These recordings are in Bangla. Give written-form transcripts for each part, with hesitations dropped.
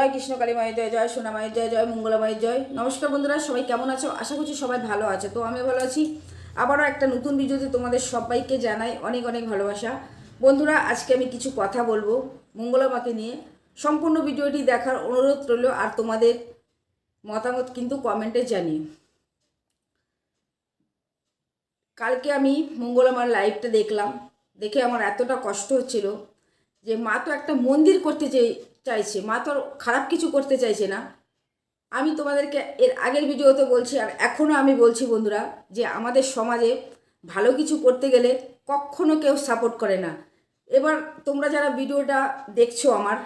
জয় কৃষ্ণ কালী মায়ের জয়, জয় সোনা মায়ের জয়, জয় মঙ্গলা মায়ের জয়। নমস্কার বন্ধুরা, সবাই কেমন আছো? আশা করছি সবাই ভালো আছে। তো আমি ভালো আছি। আবারও একটা নতুন ভিডিওতে তোমাদের সবাইকে জানাই অনেক অনেক ভালোবাসা। বন্ধুরা, আজকে আমি কিছু কথা বলবো মঙ্গলা মাকে নিয়ে। সম্পূর্ণ ভিডিওটি দেখার অনুরোধ রইল, আর তোমাদের মতামত কিন্তু কমেন্টে জানিয়ে। কালকে আমি মঙ্গলা মার লাইভটা দেখলাম, দেখে আমার এতটা কষ্ট হচ্ছিল যে মা তো একটা মন্দির করতে চাইছে, মা তো খারাপ কিছু করতে চাইছে না। আমি তোমাদেরকে এর আগের ভিডিওতে বলছি, আর এখনও আমি বলছি বন্ধুরা, যে আমাদের সমাজে ভালো কিছু করতে গেলে কখনো কেউ সাপোর্ট করে না। এবার তোমরা যারা ভিডিওটা দেখছো আমার,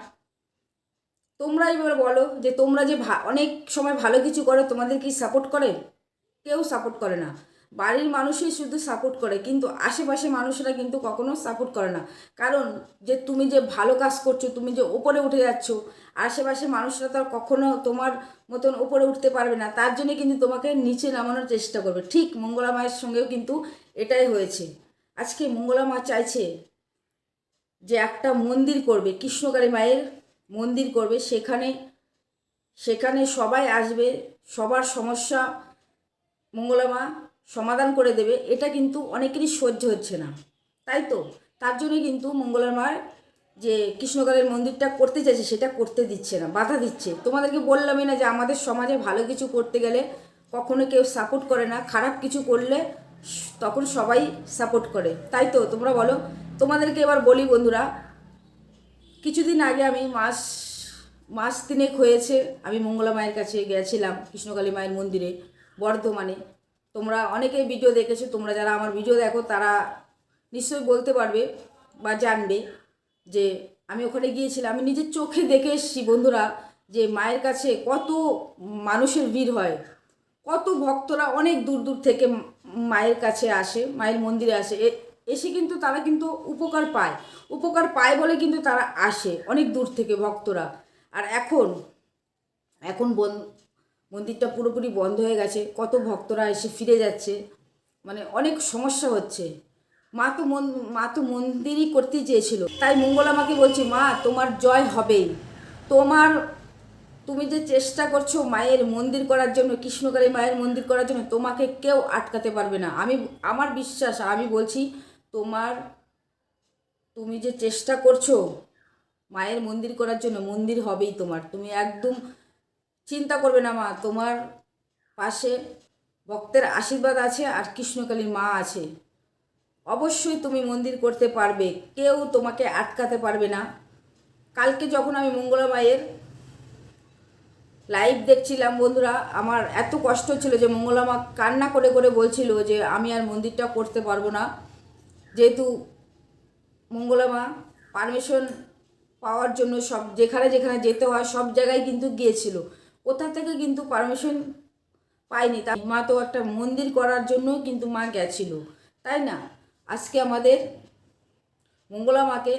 তোমরা এবার বলো যে তোমরা যে অনেক সময় ভালো কিছু করো, তোমাদের কি সাপোর্ট করে? কেউ সাপোর্ট করে না। বাড়ির মানুষই শুধু সাপোর্ট করে, কিন্তু আশেপাশে মানুষরা কিন্তু কখনো সাপোর্ট করে না। কারণ যে তুমি যে ভালো কাজ করছো, তুমি যে ওপরে উঠে যাচ্ছ, আশেপাশে মানুষরা তো আর কখনো তোমার মতন ওপরে উঠতে পারবে না। তার জন্য কিন্তু তোমাকে নিচে নামানোর চেষ্টা করবে। ঠিক মঙ্গলা মায়ের সঙ্গেও কিন্তু এটাই হয়েছে। আজকে মঙ্গলা মা চাইছে যে একটা মন্দির করবে, কৃষ্ণকালী মায়ের মন্দির করবে। সেখানে সবাই আসবে, সবার সমস্যা মঙ্গলা মা সমাধান করে দেবে। এটা কিন্তু অনেকেরই সহ্য হচ্ছে না, তাই তো? তার জন্যই কিন্তু মঙ্গলা মার যে কৃষ্ণকালীর মন্দিরটা করতে চাইছে, সেটা করতে দিচ্ছে না, বাধা দিচ্ছে। তোমাদেরকে বললামই না যে আমাদের সমাজে ভালো কিছু করতে গেলে কখনো কেউ সাপোর্ট করে না, খারাপ কিছু করলে তখন সবাই সাপোর্ট করে, তাই তো? তোমরা বলো। তোমাদেরকে এবার বলি বন্ধুরা, কিছুদিন আগে আমি মাস তিনেক হয়েছে আমি মঙ্গলা মায়ের কাছে গেছিলাম, কৃষ্ণকালী মায়ের মন্দিরে, বর্ধমানে। তোমরা অনেকেই ভিডিও দেখেছো, তোমরা যারা আমার ভিডিও দেখো তারা নিশ্চয়ই বলতে পারবে বা জানবে যে আমি ওখানে গিয়েছিলাম। আমি নিজের চোখে দেখে এসেছি বন্ধুরা, যে মায়ের কাছে কত মানুষের ভিড় হয়, কত ভক্তরা অনেক দূর দূর থেকে মায়ের কাছে আসে, মায়ের মন্দিরে আসে। এসে কিন্তু তারা কিন্তু উপকার পায় বলে কিন্তু তারা আসে অনেক দূর থেকে ভক্তরা। আর এখন মন্দিরটা পুরোপুরি বন্ধ হয়ে গেছে, কত ভক্তরা এসে ফিরে যাচ্ছে, মানে অনেক সমস্যা হচ্ছে। মা তো মন্দিরই করতে চেয়েছিল, তাই মঙ্গলা মাকে বলছি, মা তোমার জয় হবেই। তুমি যে চেষ্টা করছো মায়ের মন্দির করার জন্য, কৃষ্ণকালী মায়ের মন্দির করার জন্য, তোমাকে কেউ আটকাতে পারবে না। আমার বিশ্বাস, আমি বলছি, তুমি যে চেষ্টা করছো মায়ের মন্দির করার জন্য, মন্দির হবেই তোমার। তুমি একদম চিন্তা করবে না মা, তোমার পাশে ভক্তের আশীর্বাদ আছে, আর কৃষ্ণকালী মা আছে। অবশ্যই তুমি মন্দির করতে পারবে, কেউ তোমাকে আটকাতে পারবে না। কালকে যখন আমি মঙ্গলা মায়ের লাইভ দেখছিলাম বন্ধুরা, আমার এত কষ্ট হচ্ছিল যে মঙ্গলা মা কান্না করে করে বলছিল যে আমি আর মন্দিরটা করতে পারবো না। যেহেতু মঙ্গলা মা পারমিশন পাওয়ার জন্য সব যেখানে যেখানে যেতে হয় সব জায়গায় কিন্তু গিয়েছিল, কোথা থেকে কিন্তু পারমিশন পায়নি। তাই মা তো একটা মন্দির করার জন্য কিন্তু মা গেছিল, তাই না? আজকে আমাদের মঙ্গলা মাকে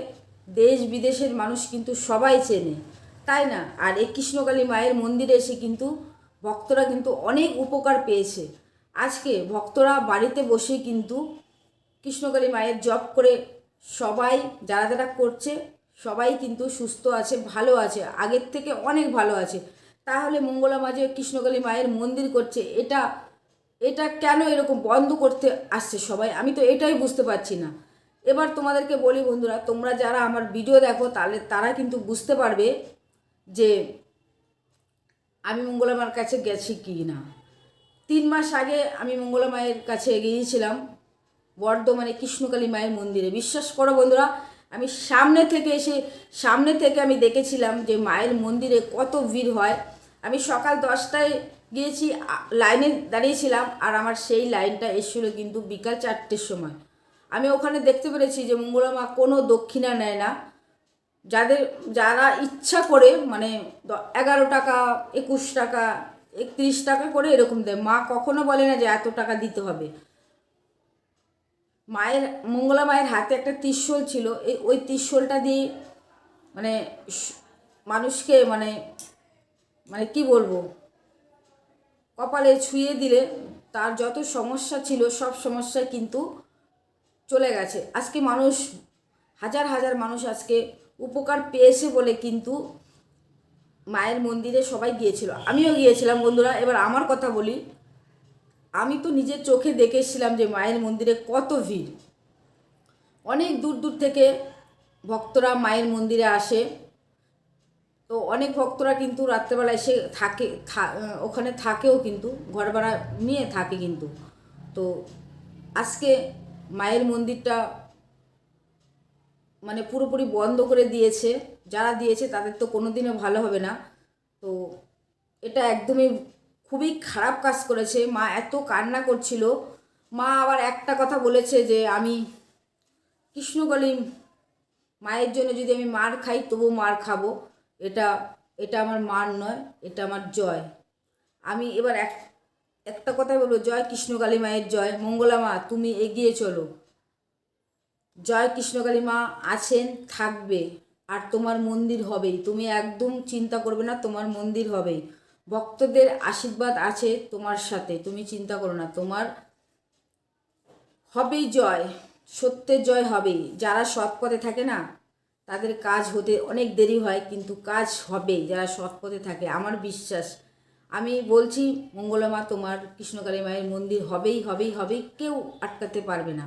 দেশ বিদেশের মানুষ কিন্তু সবাই চেনে, তাই না? আর এই কৃষ্ণকালী মায়ের মন্দিরে এসে কিন্তু ভক্তরা কিন্তু অনেক উপকার পেয়েছে। আজকে ভক্তরা বাড়িতে বসে কিন্তু কৃষ্ণকালী মায়ের জপ করে সবাই যারা যারা করছে সবাই কিন্তু সুস্থ আছে, ভালো আছে, আগের থেকে অনেক ভালো আছে। তাহলে মঙ্গলা মা যে কৃষ্ণকালী মায়ের মন্দির করছে, এটা কেন এরকম বন্ধ করতে আসছে সবাই? আমি তো এটাই বুঝতে পারছি না। এবার তোমাদেরকে বলি বন্ধুরা, তোমরা যারা আমার ভিডিও দেখো তারা কিন্তু বুঝতে পারবে যে আমি মঙ্গলা মার কাছে গেছি কি না। 3 মাস আগে আমি মঙ্গলা মায়ের কাছে গিয়েছিলাম বর্ধমানে কৃষ্ণকালী মায়ের মন্দিরে। বিশ্বাস করো বন্ধুরা, আমি সামনে থেকে আমি দেখেছিলাম যে মায়ের মন্দিরে কত ভিড় হয়। আমি সকাল 10টায় গিয়েছি, লাইনে দাঁড়িয়েছিলাম, আর আমার সেই লাইনটা এসেছিল কিন্তু বিকাল 4টের সময়। আমি ওখানে দেখতে পেরেছি যে মঙ্গলা মা কোনো দক্ষিণা নেয় না। যারা ইচ্ছা করে, মানে 11 টাকা, 21 টাকা, 31 টাকা করে এরকম দেয়। মা কখনো বলে না যে এত টাকা দিতে হবে। মঙ্গলা মায়ের হাতে একটা ত্রিশূল ছিল, ওই ত্রিশূলটা দিয়ে মানে মানুষকে মানে মানে কি বলবো, কপালে ছুঁয়ে দিলে তার যত সমস্যা ছিল সব সমস্যায় কিন্তু চলে গেছে। আজকে হাজার হাজার মানুষ আজকে উপকার পেয়েছে বলে কিন্তু মায়ের মন্দিরে সবাই গিয়েছিল, আমিও গিয়েছিলাম বন্ধুরা। এবার আমার কথা বলি, আমি তো নিজের চোখে দেখেছিলাম যে মায়ের মন্দিরে কত ভিড়। অনেক দূর দূর থেকে ভক্তরা মায়ের মন্দিরে আসে। তো অনেক ভক্তরা কিন্তু রাত্রেবেলা এসে থাকে, ওখানে থাকেও, কিন্তু ঘর ভাড়া নিয়ে থাকে কিন্তু। তো আজকে মায়ের মন্দিরটা মানে পুরোপুরি বন্ধ করে দিয়েছে। যারা দিয়েছে তাদের তো কোনো দিনও ভালো হবে না। তো এটা একদমই খুবই খারাপ কাজ করেছে। মা এত কান্না করছিল। মা আবার একটা কথা বলেছে যে আমি কৃষ্ণকালী মায়ের জন্য যদি আমি মার খাই তবু মার খাবো, এটা এটা আমার মার নয়, এটা আমার জয়। আমি এবার একটা কথাই বলবো, জয় কৃষ্ণকালী মায়ের জয়। মঙ্গলা মা তুমি এগিয়ে চলো। জয় কৃষ্ণকালী মা আছেন, থাকবে, আর তোমার মন্দির হবেই। তুমি একদম চিন্তা করবে না, তোমার মন্দির হবেই। ভক্তদের আশীর্বাদ আছে তোমার সাথে, তুমি চিন্তা করো না, তোমার হবেই জয়, সত্যের জয় হবেই। যারা সৎ পথে থাকে না তাদের কাজ হতে অনেক দেরি হয়, কিন্তু কাজ হবেই যারা সৎ পথে থাকে, আমার বিশ্বাস। আমি বলছি মঙ্গলা মা তোমার কৃষ্ণকালী মায়ের মন্দির হবেই হবেই হবেই, কেউ আটকাতে পারবে না।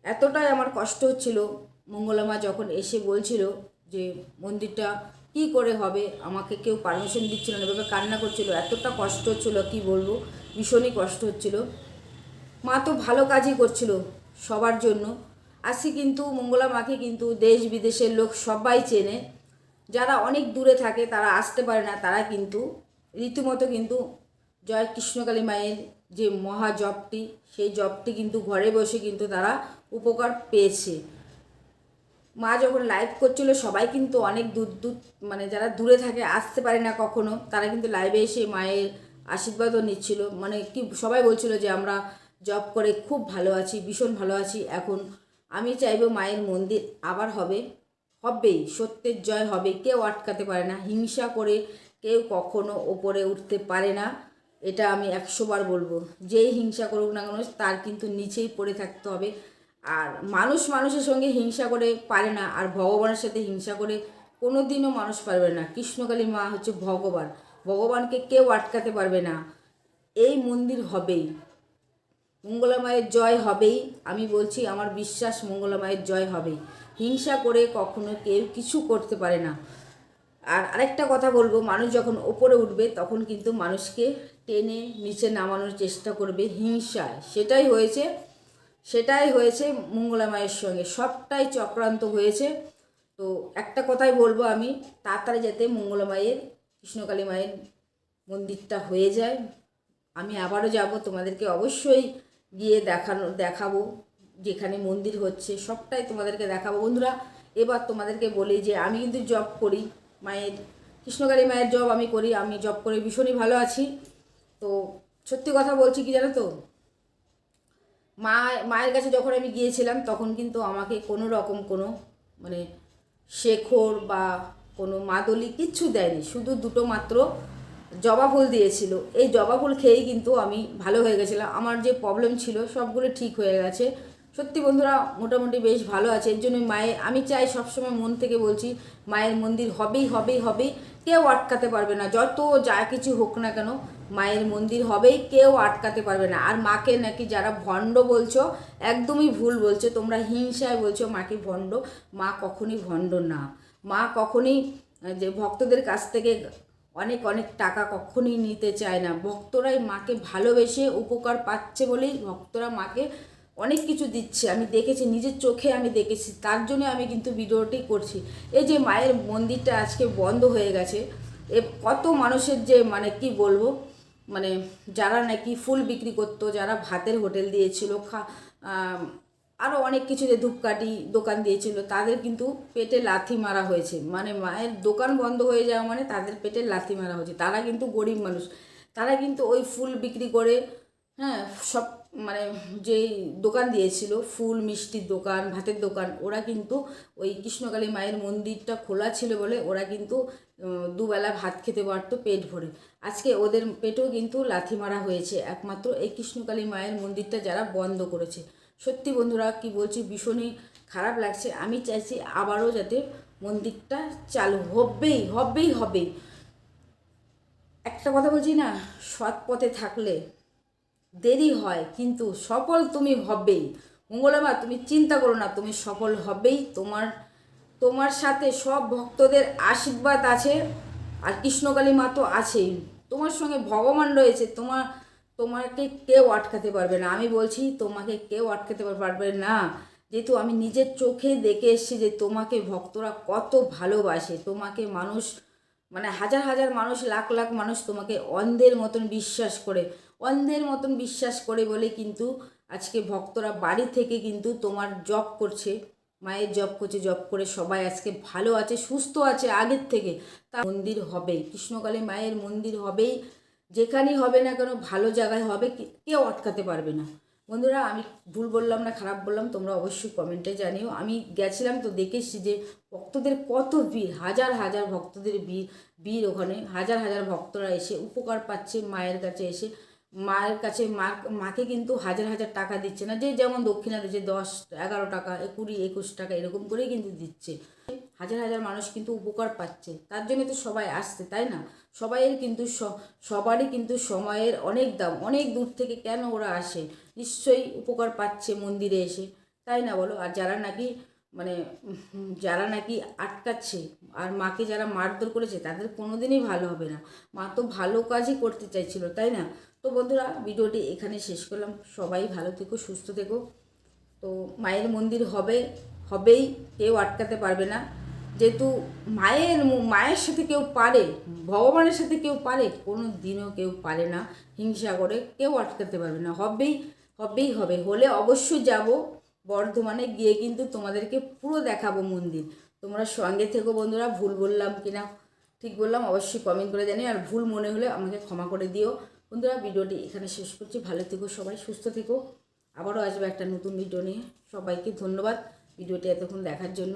এতটাই আমার কষ্ট হচ্ছিল মঙ্গলা মা যখন এসে বলছিল যে মন্দিরটা কি করে হবে, আমাকে কেউ পারমিশন দিচ্ছিল না, এভাবে কান্না করছিল, এতটা কষ্ট হচ্ছিল কি বলবো, ভীষণই কষ্ট হচ্ছিল। মা তো ভালো কাজই করছিল সবার জন্য। আজকে কিন্তু মঙ্গলা মাকে কিন্তু দেশ বিদেশের লোক সবাই চেনে। যারা অনেক দূরে থাকে তারা আসতে পারে না, তারা কিন্তু রীতিমতো কিন্তু জয় কৃষ্ণকালী মায়ের যে মহা জপটি, সেই জপটি কিন্তু ঘরে বসে কিন্তু তারা উপকার পেয়েছে। মা যখন লাইভ করছিল সবাই কিন্তু অনেক দূর দূর মানে যারা দূরে থাকে আসতে পারে না কখনো, তারা কিন্তু লাইভে এসে মায়ের আশীর্বাদও নিচ্ছিল। মানে কি সবাই বলছিল যে আমরা জব করে খুব ভালো আছি, ভীষণ ভালো আছি। এখন আমি চাইবো মায়ের মন্দির আবার হবে, হবেই, সত্যের জয় হবে, কেউ আটকাতে পারে না। হিংসা করে কেউ কখনো ওপরে উঠতে পারে না, এটা আমি 100 বার বলবো। যেই হিংসা করুক না কেন তার কিন্তু নিচেই পড়ে থাকতে হবে। আর মানুষ মানুষের সঙ্গে হিংসা করে পারে না, আর ভগবানের সাথে হিংসা করে কোনো দিনও মানুষ পারবে না। কৃষ্ণকালী মা হচ্ছে ভগবান, ভগবানকে কেউ আটকাতে পারবে না। এই মন্দির হবেই, মঙ্গলা মায়ের জয় হবেই। আমি বলছি আমার বিশ্বাস মঙ্গলা মায়ের জয় হবেই। হিংসা করে কখনো কেউ কিছু করতে পারে না। আর আরেকটা কথা বলবো, মানুষ যখন ওপরে উঠবে তখন কিন্তু মানুষকে টেনে নিচে নামানোর চেষ্টা করবে হিংসায়। সেটাই হয়েছে মঙ্গলা মায়ের সঙ্গে, সবটাই চক্রান্ত হয়েছে। তো একটা কথাই বলবো আমি, তাড়াতাড়ি যাতে মঙ্গলা মায়ের কৃষ্ণকালী মায়ের মন্দিরটা হয়ে যায়। আমি আবারও যাব, তোমাদেরকে অবশ্যই গিয়ে দেখাবো যেখানে মন্দির হচ্ছে, সবটাই তোমাদেরকে দেখাবো বন্ধুরা। এবার তোমাদেরকে বলি যে আমি কিন্তু জব করি, মায়ের কৃষ্ণকালী মায়ের জব আমি করি। আমি জব করে ভীষণই ভালো আছি। তো সত্যি কথা বলছি কি জানো তো, মায়ের কাছে যখন আমি গিয়েছিলাম তখন কিন্তু আমাকে কোনো রকম কোনো মানে শেখর বা কোনো মাদলি কিচ্ছু দেয়নি, শুধু দুটো মাত্র জবা ফুল দিয়েছিল। এই জবা ফুল খেয়েই কিন্তু আমি ভালো হয়ে গেছিলাম। আমার যে প্রবলেম ছিল সবগুলো ঠিক হয়ে গেছে। সত্যি বন্ধুরা মোটামুটি বেশ ভালো আছে। এর জন্য আমি চাই, সবসময় মন থেকে বলছি, মায়ের মন্দির হবেই হবেই হবেই, কেউ আটকাতে পারবে না। যত যা কিছু হোক না কেন মায়ের মন্দির হবেই, কেউ আটকাতে পারবে না। আর মাকে নাকি যারা ভণ্ড বলছো একদমই ভুল বলছো, তোমরা হিংসায় বলছো মাকে ভণ্ড। মা কখনই ভণ্ড না। মা কখনই যে ভক্তদের কাছ থেকে অনেক অনেক টাকা কখনই নিতে চায় না। ভক্তরাই মাকে ভালোবেসে উপকার পাচ্ছে বলেই ভক্তরা মাকে অনেক কিছু দিচ্ছে। আমি দেখেছি, নিজের চোখে আমি দেখেছি, তার জন্য আমি কিন্তু ভিডিওটি করছি। এই যে মায়ের মন্দিরটা আজকে বন্ধ হয়ে গেছে, কত মানুষের যে মানে কি বলবো, মানে যারা নাকি ফুল বিক্রি করতো, যারা ভাতের হোটেল দিয়েছিল, আরও অনেক কিছু যে ধূপকাঠি দোকান দিয়েছিল, তাদের কিন্তু পেটে লাথি মারা হয়েছে। মানে মায়ের দোকান বন্ধ হয়ে যাওয়া মানে তাদের পেটে লাথি মারা হয়েছে। তারা কিন্তু গরিব মানুষ, তারা কিন্তু ওই ফুল বিক্রি করে, হ্যাঁ, সব মানে যেই দোকান দিয়েছিল ফুল মিষ্টির দোকান, ভাতের দোকান, ওরা কিন্তু ওই কৃষ্ণকালী মায়ের মন্দিরটা খোলা ছিল বলে ওরা কিন্তু দুবেলা ভাত খেতে পারতো পেট ভরে। আজকে ওদের পেটেও কিন্তু লাথি মারা হয়েছে একমাত্র এই কৃষ্ণকালী মায়ের মন্দিরটা যারা বন্ধ করেছে। সত্যি বন্ধুরা কি বলছি, ভীষণই খারাপ লাগছে। আমি চাইছি আবারও যাতে মন্দিরটা চালু হবেই হবেই হবেই। একটা কথা বলছি না, সৎ পথে থাকলে দেরি হয় কিন্তু সফল তুমি হবেই। মঙ্গলমা তুমি চিন্তা করো না, তুমি সফল হবেই। তোমার তোমার সাথে সব ভক্তদের আশীর্বাদ আছে, আর কৃষ্ণকালী মা তো আছেই, তোমার সঙ্গে ভগবান রয়েছে। তোমাকে কেউ আটকাতে পারবে না, আমি বলছি তোমাকে কেউ আটকাতে পারবে না। যেহেতু আমি নিজের চোখে দেখে এসেছি যে তোমাকে ভক্তরা কত ভালোবাসে, তোমাকে মানুষ মানে হাজার হাজার মানুষ, লাখ লাখ মানুষ তোমাকে অন্ধের মতন বিশ্বাস করে, অন্ধের মতন বিশ্বাস করে বলে কিন্তু আজকে ভক্তরা বাড়ি থেকে কিন্তু তোমার জব করছে, মায়ের জব করছে, জব করে সবাই আজকে ভালো আছে, সুস্থ আছে আগের থেকে। তা মন্দির হবেই, কৃষ্ণকালী মায়ের মন্দির হবেই, যেখানেই হবে না কেন ভালো জায়গায় হবে, কেউ আটকাতে পারবে না। বন্ধুরা আমি ভুল বললাম না খারাপ বললাম তোমরা অবশ্যই কমেন্টে জানিও। আমি গেছিলাম তো দেখেছি যে ভক্তদের কত ভিড়, হাজার হাজার ভক্তদের ভিড় ওখানে, হাজার হাজার ভক্তরা এসে উপকার পাচ্ছে মায়ের কাছে এসে। মায়ের কাছে মাকে কিন্তু হাজার হাজার টাকা দিচ্ছে না, যে যেমন দক্ষিণা দিচ্ছে 10-11 টাকা, 20-21 টাকা এরকম করেই কিন্তু দিচ্ছে। হাজার হাজার মানুষ কিন্তু উপকার পাচ্ছে, তার জন্য তো সবাই আসছে, তাই না? সবাইয়ের কিন্তু সবারই কিন্তু সময়ের অনেক দাম, অনেক দূর থেকে কেন ওরা আসে, নিশ্চয়ই উপকার পাচ্ছে মন্দিরে এসে, তাই না বলো? আর যারা নাকি মানে যারা নাকি আটকাচ্ছে আর মাকে যারা মারধর করেছে তাদের কোনোদিনই ভালো হবে না। মা তো ভালো কাজই করতে চাইছিল, তাই না? তো বন্ধুরা ভিডিওটি এখানে শেষ করলাম, সবাই ভালো থেকো, সুস্থ থেকো। তো মায়ের মন্দির হবেই, কেউ আটকাতে পারবে না। যেহেতু মায়ের সাথে কেউ পারে, ভগবানের সাথে কেউ পারে, কোনো দিনও কেউ পারে না হিংসা করে, কেউ আটকাতে পারবে না। হবেই হবে, হলে অবশ্যই যাব বর্ধমানে, গিয়ে কিন্তু তোমাদেরকে পুরো দেখাবো মন্দির। তোমরা সঙ্গে থেকো বন্ধুরা। ভুল বললাম কিনা ঠিক বললাম অবশ্যই কমেন্ট করে জানিও, আর ভুল মনে হলে আমাকে ক্ষমা করে দিও। বন্ধুরা ভিডিওটি এখানে শেষ করছি, ভালো থেকো সবাই, সুস্থ থেকো। আবারও আসবে একটা নতুন ভিডিও নিয়ে। সবাইকে ধন্যবাদ ভিডিওটি এতক্ষণ দেখার জন্য।